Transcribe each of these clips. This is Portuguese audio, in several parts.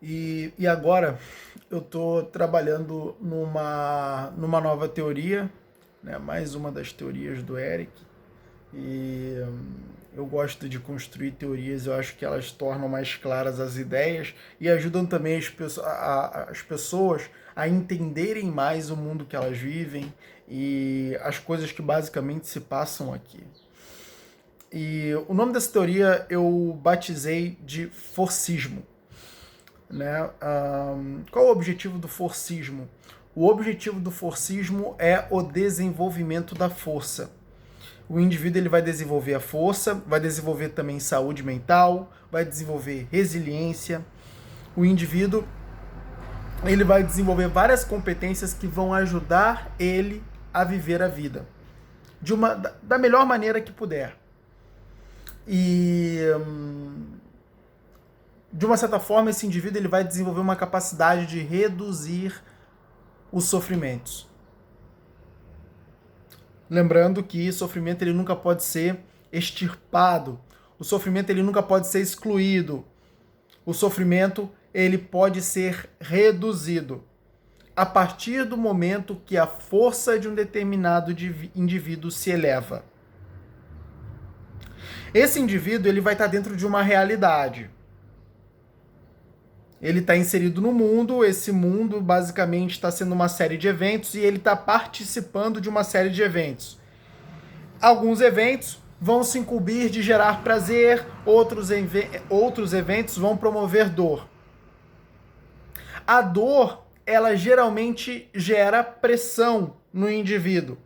E agora eu estou trabalhando numa nova teoria, né? Mais uma das teorias do Eric. E eu gosto de construir teorias, eu acho que elas tornam mais claras as ideias e ajudam também as pessoas a entenderem mais o mundo que elas vivem e as coisas que basicamente se passam aqui. E o nome dessa teoria eu batizei de forcismo. Né? Qual o objetivo do forcismo? O objetivo do forcismo é o desenvolvimento da força. O indivíduo ele vai desenvolver a força, vai desenvolver também saúde mental, vai desenvolver resiliência. O indivíduo ele vai desenvolver várias competências que vão ajudar ele a viver a vida da melhor maneira que puder. E de uma certa forma, esse indivíduo ele vai desenvolver uma capacidade de reduzir os sofrimentos. Lembrando que sofrimento ele nunca pode ser extirpado. O sofrimento ele nunca pode ser excluído. O sofrimento ele pode ser reduzido a partir do momento que a força de um determinado indivíduo se eleva. Esse indivíduo ele vai estar dentro de uma realidade. Ele está inserido no mundo, esse mundo basicamente está sendo uma série de eventos e ele está participando de uma série de eventos. Alguns eventos vão se incumbir de gerar prazer, outros eventos vão promover dor. A dor, ela geralmente gera pressão no indivíduo.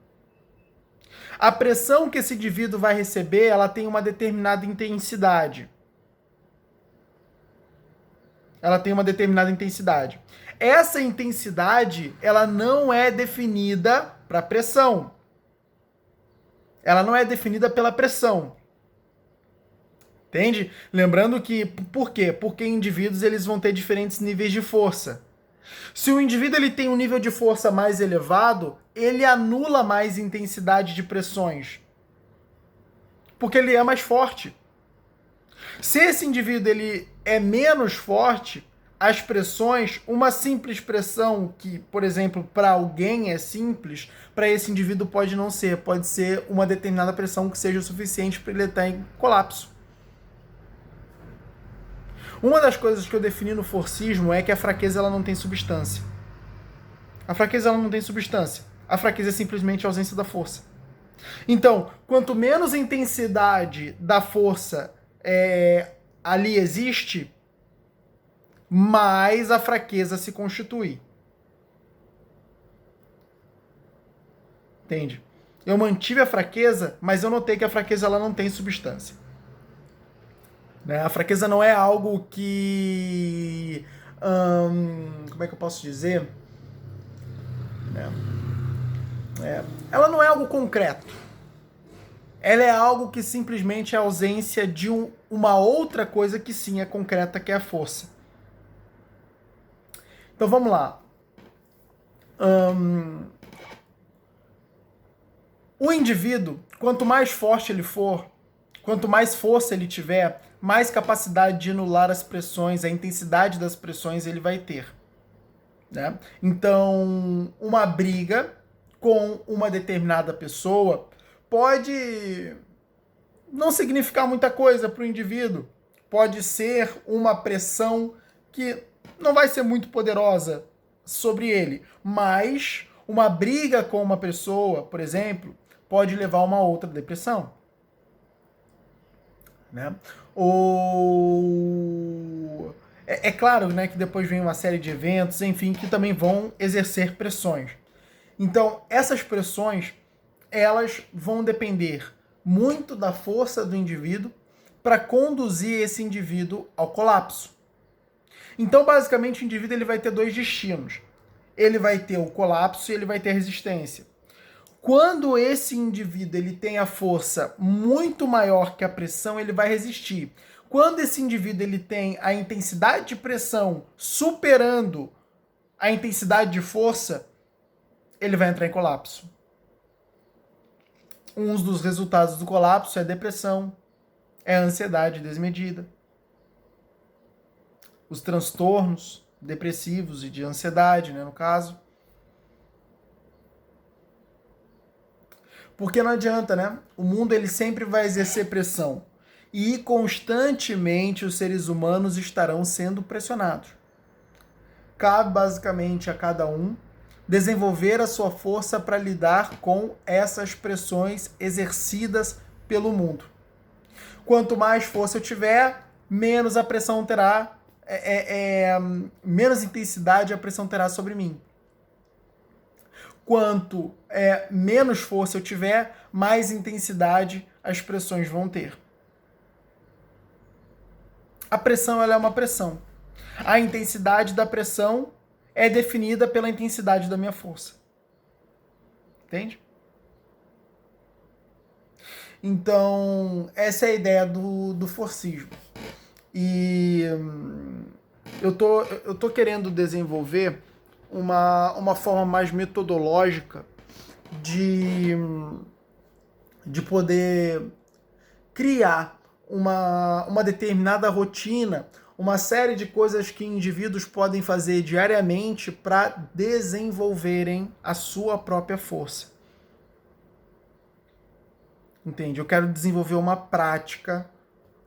A pressão que esse indivíduo vai receber, ela tem uma determinada intensidade. Essa intensidade, ela não é definida para pressão. Ela não é definida pela pressão. Entende? Lembrando que, por quê? Porque indivíduos eles vão ter diferentes níveis de força. Se o indivíduo ele tem um nível de força mais elevado, ele anula mais intensidade de pressões. Porque ele é mais forte. Se esse indivíduo ele é menos forte, as pressões, uma simples pressão que, por exemplo, para alguém é simples, para esse indivíduo pode não ser. Pode ser uma determinada pressão que seja o suficiente para ele estar em colapso. Uma das coisas que eu defini no forcismo é que a fraqueza ela não tem substância. A fraqueza ela não tem substância. A fraqueza é simplesmente a ausência da força. Então, quanto menos intensidade da força ali existe, mais a fraqueza se constitui. Entende? Eu mantive a fraqueza, mas eu notei que a fraqueza ela não tem substância. Né? A fraqueza não é algo que... como é que eu posso dizer? Ela não é algo concreto. Ela é algo que simplesmente é a ausência de uma outra coisa que sim é concreta, que é a força. Então vamos lá. O indivíduo, quanto mais forte ele for, quanto mais força ele tiver, mais capacidade de anular as pressões, a intensidade das pressões ele vai ter. Né? Então, uma briga com uma determinada pessoa pode não significar muita coisa para o indivíduo. Pode ser uma pressão que não vai ser muito poderosa sobre ele, mas uma briga com uma pessoa, por exemplo, pode levar a uma outra depressão. Né? É claro, né, que depois vem uma série de eventos, enfim, que também vão exercer pressões. Então, essas pressões, elas vão depender muito da força do indivíduo para conduzir esse indivíduo ao colapso. Então, basicamente, o indivíduo ele vai ter dois destinos. Ele vai ter o colapso e ele vai ter a resistência. Quando esse indivíduo ele tem a força muito maior que a pressão, ele vai resistir. Quando esse indivíduo ele tem a intensidade de pressão superando a intensidade de força, ele vai entrar em colapso. Um dos resultados do colapso é a depressão, é a ansiedade desmedida. os transtornos depressivos e de ansiedade, né, no caso. Porque não adianta, né? O mundo ele sempre vai exercer pressão. E constantemente os seres humanos estarão sendo pressionados. Cabe basicamente a cada um desenvolver a sua força para lidar com essas pressões exercidas pelo mundo. Quanto mais força eu tiver, menos a pressão terá, menos intensidade a pressão terá sobre mim. Quanto menos força eu tiver, mais intensidade as pressões vão ter. A pressão ela é uma pressão. A intensidade da pressão é definida pela intensidade da minha força. Entende? Então, essa é a ideia do forcismo. E eu tô querendo desenvolver uma forma mais metodológica de poder criar uma determinada rotina, uma série de coisas que indivíduos podem fazer diariamente para desenvolverem a sua própria força. Entende? Eu quero desenvolver uma prática,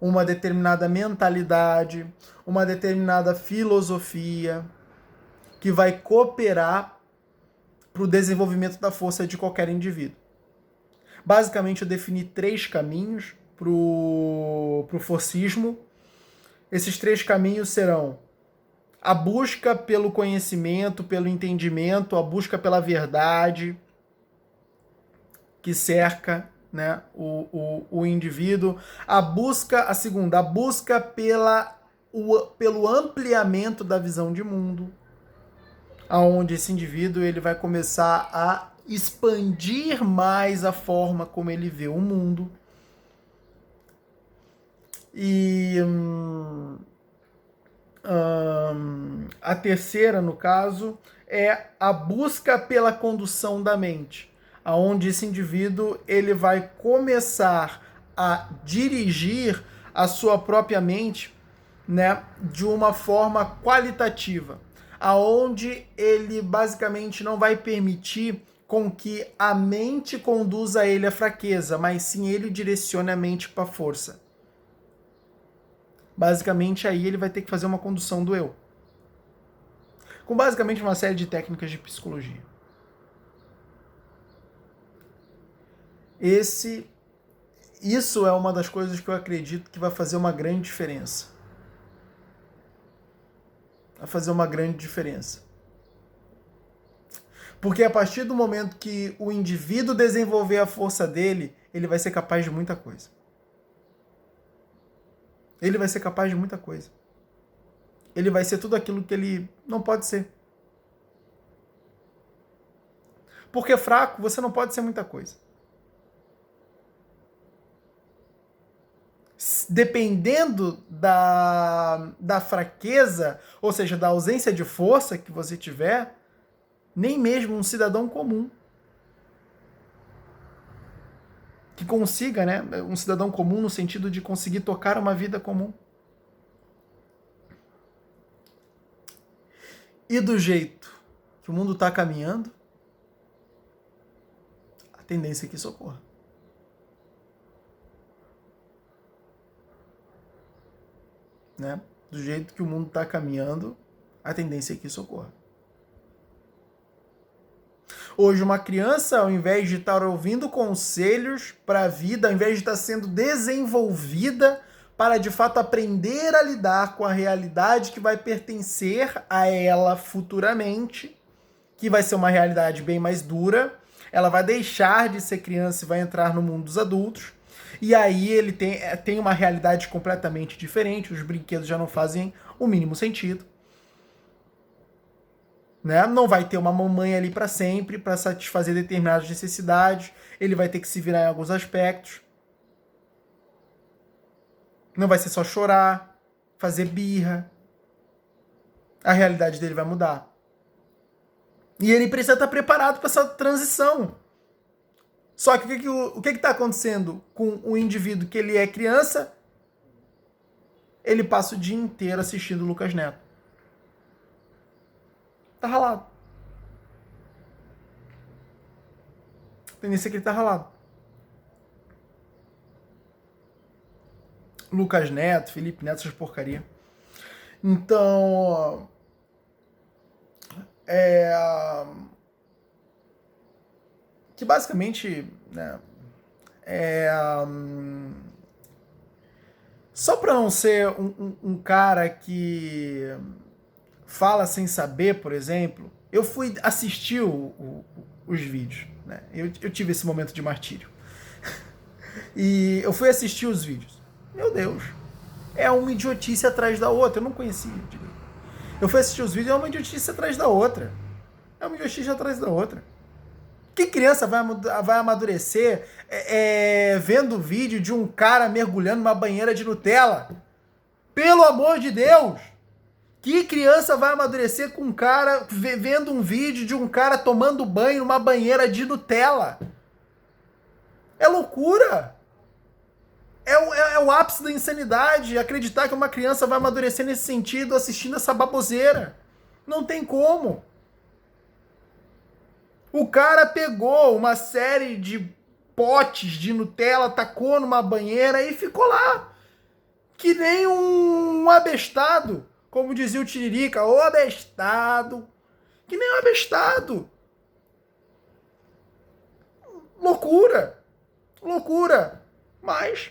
uma determinada mentalidade, uma determinada filosofia que vai cooperar para o desenvolvimento da força de qualquer indivíduo. Basicamente, eu defini 3 caminhos para o forcismo. Esses 3 caminhos serão a busca pelo conhecimento, pelo entendimento, a busca pela verdade que cerca, né, o indivíduo, a segunda, a busca pelo ampliamento da visão de mundo, aonde esse indivíduo ele vai começar a expandir mais a forma como ele vê o mundo. E a terceira, no caso, é a busca pela condução da mente, aonde esse indivíduo ele vai começar a dirigir a sua própria mente, né, de uma forma qualitativa, aonde ele basicamente não vai permitir com que a mente conduza ele à fraqueza, mas sim ele direcione a mente para a força. Basicamente aí ele vai ter que fazer uma condução do eu, com basicamente uma série de técnicas de psicologia. Isso é uma das coisas que eu acredito que vai fazer uma grande diferença. Vai fazer uma grande diferença. Porque a partir do momento que o indivíduo desenvolver a força dele, ele vai ser capaz de muita coisa. Ele vai ser capaz de muita coisa. Ele vai ser tudo aquilo que ele não pode ser. Porque fraco, você não pode ser muita coisa. Dependendo da fraqueza, ou seja, da ausência de força que você tiver, nem mesmo um cidadão comum que consiga, né, um cidadão comum no sentido de conseguir tocar uma vida comum. E do jeito que o mundo está caminhando, a tendência é que isso ocorra. Né? Do jeito que o mundo está caminhando, a tendência é que isso ocorra. Hoje, uma criança, ao invés de estar ouvindo conselhos para a vida, ao invés de estar sendo desenvolvida para, de fato, aprender a lidar com a realidade que vai pertencer a ela futuramente, que vai ser uma realidade bem mais dura, ela vai deixar de ser criança e vai entrar no mundo dos adultos, e aí ele tem uma realidade completamente diferente, os brinquedos já não fazem o mínimo sentido. Né? Não vai ter uma mamãe ali para sempre, para satisfazer determinadas necessidades. Ele vai ter que se virar em alguns aspectos. Não vai ser só chorar, fazer birra. A realidade dele vai mudar. E ele precisa estar preparado para essa transição. Só que o que está acontecendo com o indivíduo que ele é criança? ele passa o dia inteiro assistindo o Lucas Neto. Tá ralado. A tendência é que ele tá ralado. Lucas Neto, Felipe Neto, essas porcaria. Então, que basicamente, né, só para não ser um cara que fala sem saber, por exemplo, eu fui assistir os vídeos, né? Eu tive esse momento de martírio. E eu fui assistir os vídeos. Meu Deus, é uma idiotice atrás da outra. Eu não conhecia direito. Eu fui assistir os vídeos, é uma idiotice atrás da outra. É uma idiotice atrás da outra. Que criança vai amadurecer vendo vídeo de um cara mergulhando numa banheira de Nutella? Pelo amor de Deus! Que criança vai amadurecer com um cara vendo um vídeo de um cara tomando banho numa banheira de Nutella? É loucura! É o ápice da insanidade acreditar que uma criança vai amadurecer nesse sentido assistindo essa baboseira. Não tem como. O cara pegou uma série de potes de Nutella, tacou numa banheira e ficou lá. Que nem um abestado. Como dizia o Tiririca, ô abestado. Que nem um abestado. Loucura. Loucura. Mas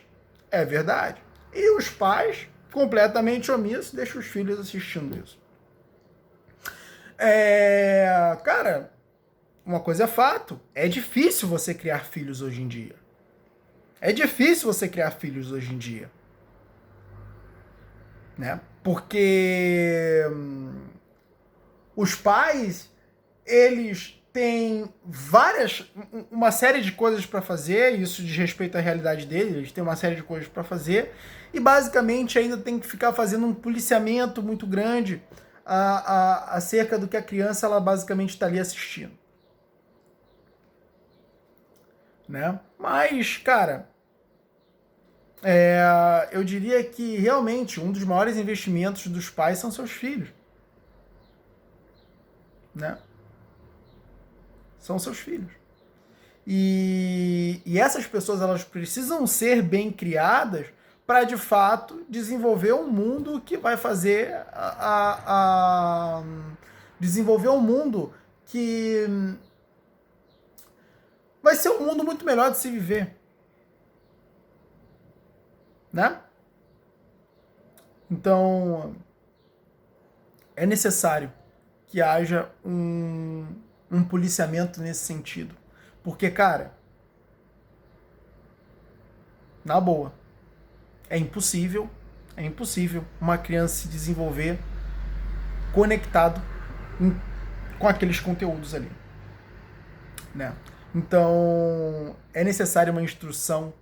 é verdade. E os pais, completamente omissos, deixam os filhos assistindo isso. Cara, uma coisa é fato. É difícil você criar filhos hoje em dia. É difícil você criar filhos hoje em dia. Né? Porque os pais, eles têm uma série de coisas para fazer, isso diz respeito à realidade deles, eles têm uma série de coisas para fazer, e basicamente ainda tem que ficar fazendo um policiamento muito grande acerca do que a criança ela basicamente está ali assistindo. Né? Mas, cara, eu diria que realmente um dos maiores investimentos dos pais são seus filhos. Né? São seus filhos. E essas pessoas elas precisam ser bem criadas para de fato desenvolver um mundo que vai fazer desenvolver um mundo que vai ser um mundo muito melhor de se viver. Né? Então, é necessário que haja um policiamento nesse sentido. Porque, cara, na boa, é impossível uma criança se desenvolver conectado com aqueles conteúdos ali. Né? Então, é necessário uma instrução,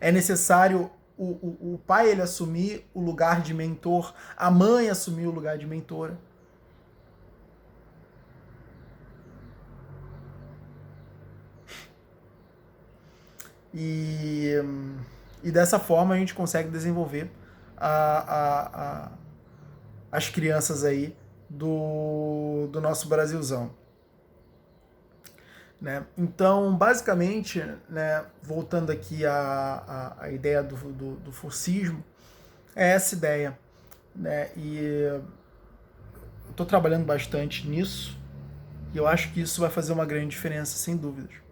é necessário o pai ele assumir o lugar de mentor, a mãe assumir o lugar de mentora. E dessa forma a gente consegue desenvolver as crianças aí do nosso Brasilzão. Né? Então, basicamente, né, voltando aqui à ideia do forcismo, é essa ideia. Né? E eu estou trabalhando bastante nisso, e eu acho que isso vai fazer uma grande diferença, sem dúvidas.